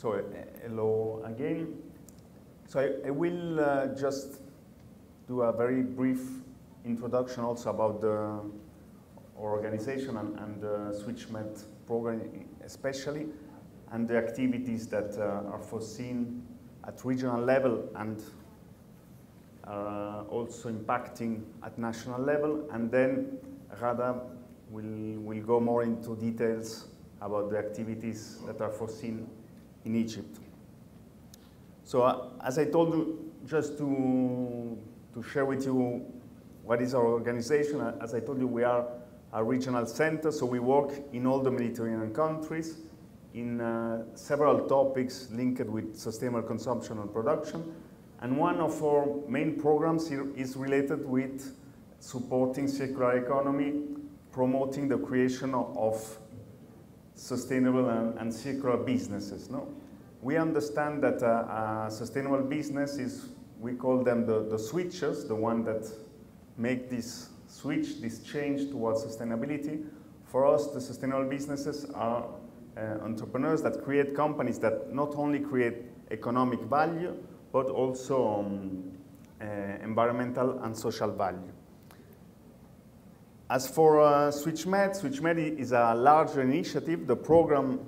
So hello again. So I will just do a very brief introduction also about our organization and the SwitchMed program especially, and the activities that are foreseen at regional level and also impacting at national level, and then Rada will go more into details about the activities that are foreseen in Egypt. So as I told you, just to share with you what is our organization, as I told you, we are a regional center, so we work in all the Mediterranean countries in several topics linked with sustainable consumption and production. And one of our main programs here is related with supporting circular economy, promoting the creation of sustainable and circular businesses. No? We understand that a sustainable business is, we call them the switchers, the one that make this switch, this change towards sustainability. For us, the sustainable businesses are entrepreneurs that create companies that not only create economic value, but also environmental and social value. As for SwitchMed, SwitchMed is a larger initiative. The program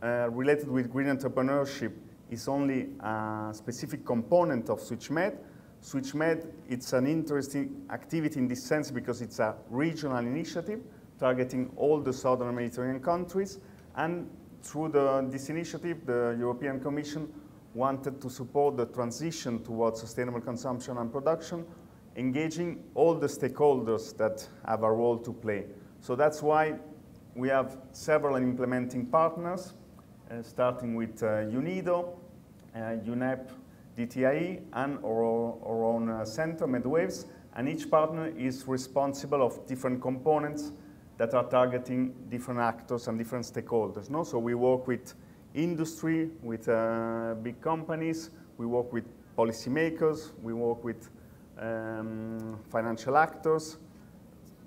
related with green entrepreneurship is only a specific component of SwitchMed. SwitchMed, it's an interesting activity in this sense because it's a regional initiative targeting all the southern Mediterranean countries. And through this initiative, the European Commission wanted to support the transition towards sustainable consumption and production, engaging all the stakeholders that have a role to play. So that's why we have several implementing partners, starting with UNIDO, UNEP, DTIE, and our own center, MedWaves, and each partner is responsible of different components that are targeting different actors and different stakeholders. No? So we work with industry, with big companies, we work with policymakers, we work with financial actors,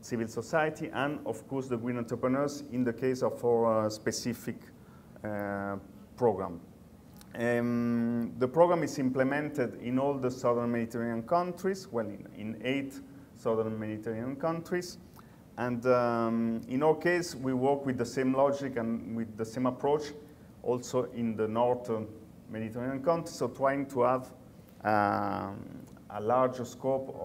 civil society, and of course the green entrepreneurs in the case of our specific program. The program is implemented in all the southern Mediterranean countries, well, in 8 southern Mediterranean countries. And in our case, we work with the same logic and with the same approach also in the northern Mediterranean countries, so trying to have a larger scope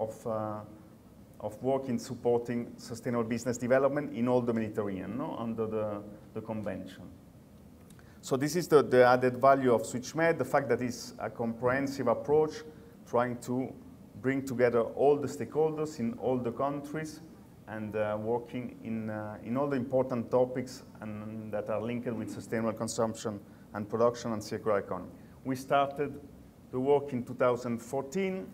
of work in supporting sustainable business development in all the Mediterranean, no? Under the convention. So this is the added value of SwitchMed, the fact that it's a comprehensive approach, trying to bring together all the stakeholders in all the countries and working in all the important topics and that are linked with sustainable consumption and production and circular economy. We started the work in 2014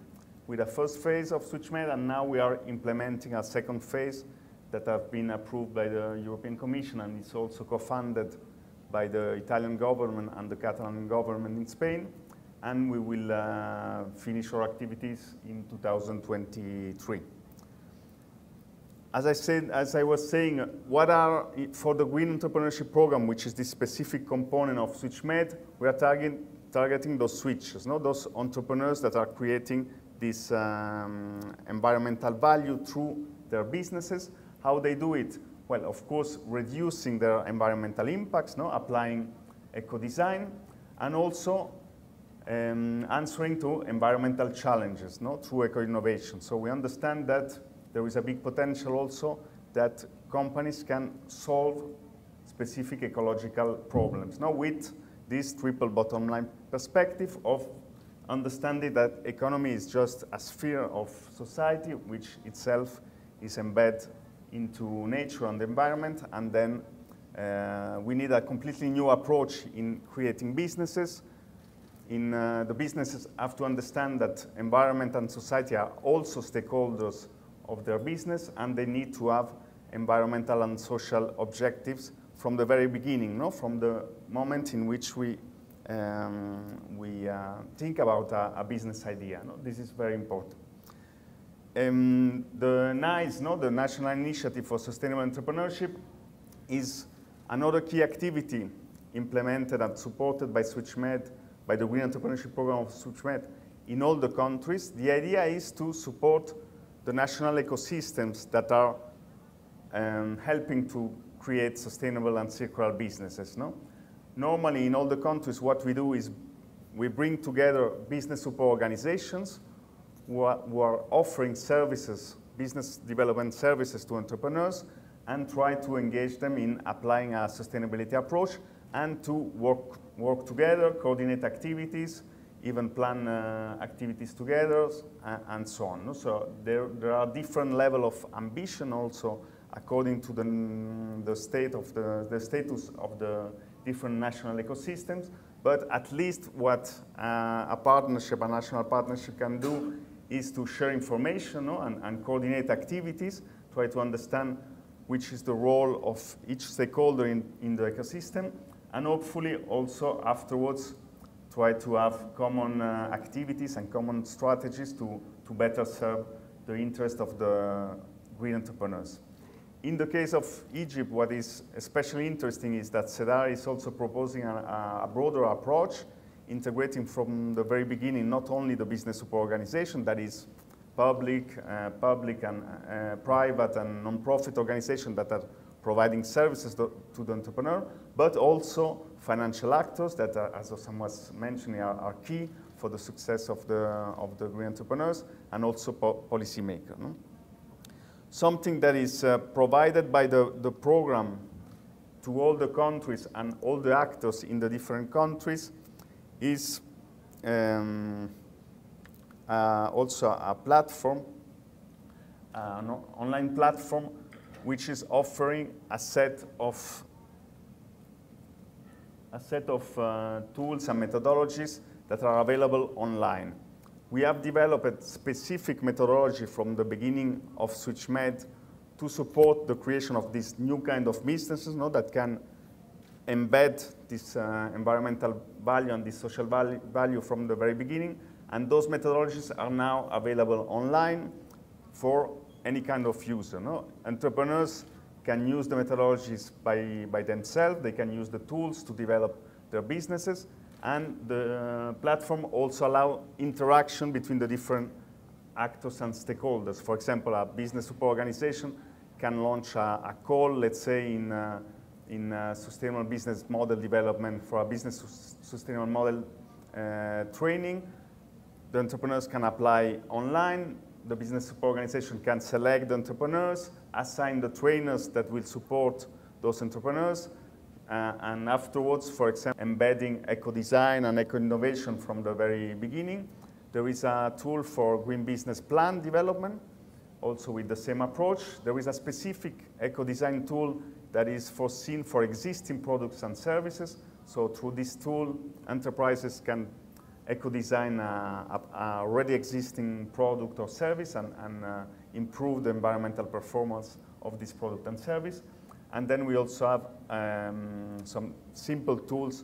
with a first phase of SwitchMed, and now we are implementing a second phase that have been approved by the European Commission, and it's also co-funded by the Italian government and the Catalan government in Spain, and we will finish our activities in 2023. As I was saying, what are, for the Green Entrepreneurship Program, which is the specific component of SwitchMed, we are targeting those switchers, no? Those entrepreneurs that are creating this environmental value through their businesses. How they do it? Well, of course, reducing their environmental impacts, no? Applying eco-design, and also answering to environmental challenges, no? Through eco-innovation. So we understand that there is a big potential also that companies can solve specific ecological problems. Now, with this triple bottom line perspective of understanding that economy is just a sphere of society which itself is embedded into nature and the environment, and then we need a completely new approach in creating businesses. The businesses have to understand that environment and society are also stakeholders of their business, and they need to have environmental and social objectives from the very beginning, no? From the moment in which we think about a business idea. No? This is very important. The NISE, no? The National Initiative for Sustainable Entrepreneurship, is another key activity implemented and supported by SwitchMed, by the Green Entrepreneurship Program of SwitchMed in all the countries. The idea is to support the national ecosystems that are helping to create sustainable and circular businesses. No? Normally, in all the countries, what we do is we bring together business support organizations who are offering services, business development services to entrepreneurs, and try to engage them in applying a sustainability approach and to work together, coordinate activities, even plan activities together, and so on. No? So there are different levels of ambition also according to the status of the different national ecosystems. But at least what a national partnership can do is to share information, no? and coordinate activities, try to understand which is the role of each stakeholder in the ecosystem, and hopefully also afterwards try to have common activities and common strategies to better serve the interest of the green entrepreneurs. In the case of Egypt, what is especially interesting is that CEDARE is also proposing a broader approach, integrating from the very beginning not only the business support organization, that is public and private and non-profit organizations that are providing services to the entrepreneur, but also financial actors that, as Osam was mentioning, are key for the success of the green entrepreneurs, and also policymakers. No? Something that is provided by the program to all the countries and all the actors in the different countries is also a platform, an online platform, which is offering a set of tools and methodologies that are available online. We have developed specific methodology from the beginning of SwitchMed to support the creation of this new kind of businesses, no, that can embed this environmental value and this social value from the very beginning. And those methodologies are now available online for any kind of user. No? Entrepreneurs can use the methodologies by themselves. They can use the tools to develop their businesses. And the platform also allows interaction between the different actors and stakeholders. For example, a business support organization can launch a call, let's say, in sustainable business model development for a business sustainable model training. The entrepreneurs can apply online. The business support organization can select the entrepreneurs, assign the trainers that will support those entrepreneurs, and afterwards, for example, embedding eco-design and eco-innovation from the very beginning. There is a tool for green business plan development, also with the same approach. There is a specific eco-design tool that is foreseen for existing products and services. So through this tool, enterprises can eco-design a already existing product or service and improve the environmental performance of this product and service. And then we also have some simple tools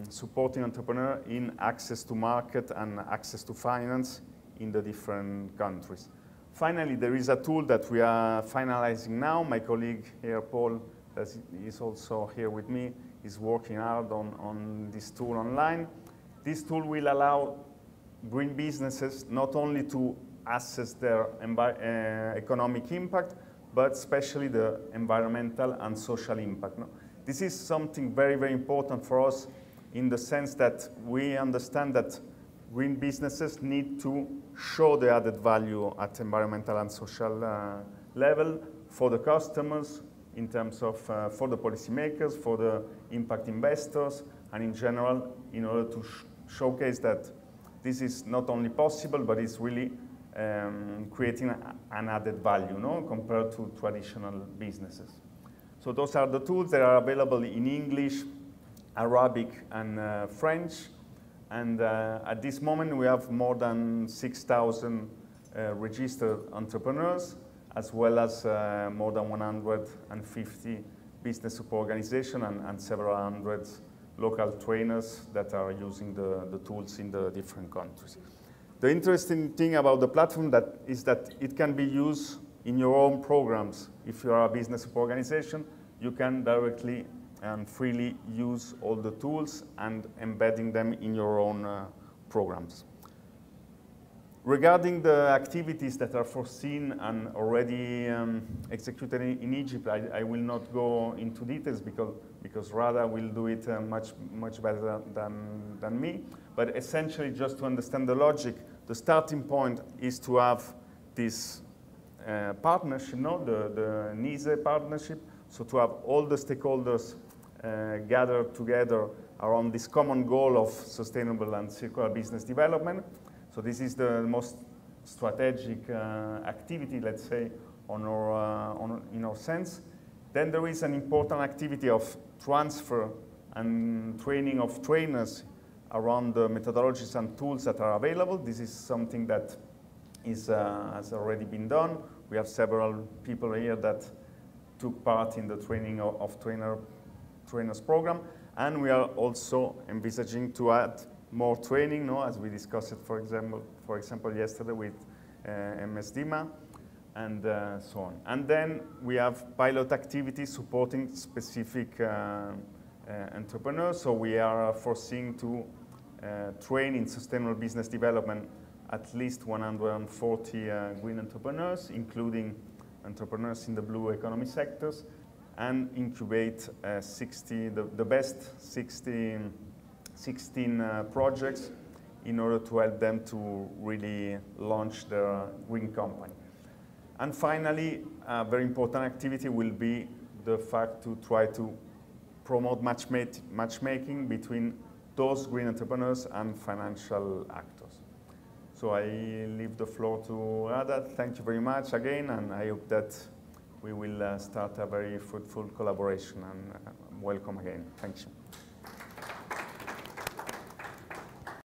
supporting entrepreneurs in access to market and access to finance in the different countries. Finally, there is a tool that we are finalizing now. My colleague here, Paul, that is also here with me, is working hard on this tool online. This tool will allow green businesses not only to assess their economic impact, but especially the environmental and social impact. No? This is something very, very important for us in the sense that we understand that green businesses need to show the added value at environmental and social level for the customers, in terms of for the policymakers, for the impact investors, and in general, in order to showcase that this is not only possible, but it's really creating an added value, no, compared to traditional businesses. So those are the tools that are available in English, Arabic, and French. And at this moment, we have more than 6,000 registered entrepreneurs, as well as more than 150 business support organizations and several hundred local trainers that are using the tools in the different countries. The interesting thing about the platform is that it can be used in your own programs. If you are a business support organization, you can directly and freely use all the tools and embedding them in your own programs. Regarding the activities that are foreseen and already executed in Egypt, I will not go into details because Rada will do it much better than me. But essentially, just to understand the logic, the starting point is to have this partnership, the NISE partnership, so to have all the stakeholders gathered together around this common goal of sustainable and circular business development. So this is the most strategic activity, let's say, in our sense. Then there is an important activity of transfer and training of trainers around the methodologies and tools that are available. This is something that has already been done. We have several people here that took part in the training of trainers program, and we are also envisaging to add more training, as we discussed it, for example, yesterday with MSDMA, and so on. And then we have pilot activities supporting specific entrepreneurs. So we are foreseeing to train in sustainable business development at least 140 green entrepreneurs, including entrepreneurs in the blue economy sectors, and incubate the best 16 projects in order to help them to really launch their green company. And finally, a very important activity will be the fact to try to promote matchmaking between those green entrepreneurs and financial actors. So I leave the floor to Ada. Thank you very much again, and I hope that we will start a very fruitful collaboration, and welcome again. Thank you.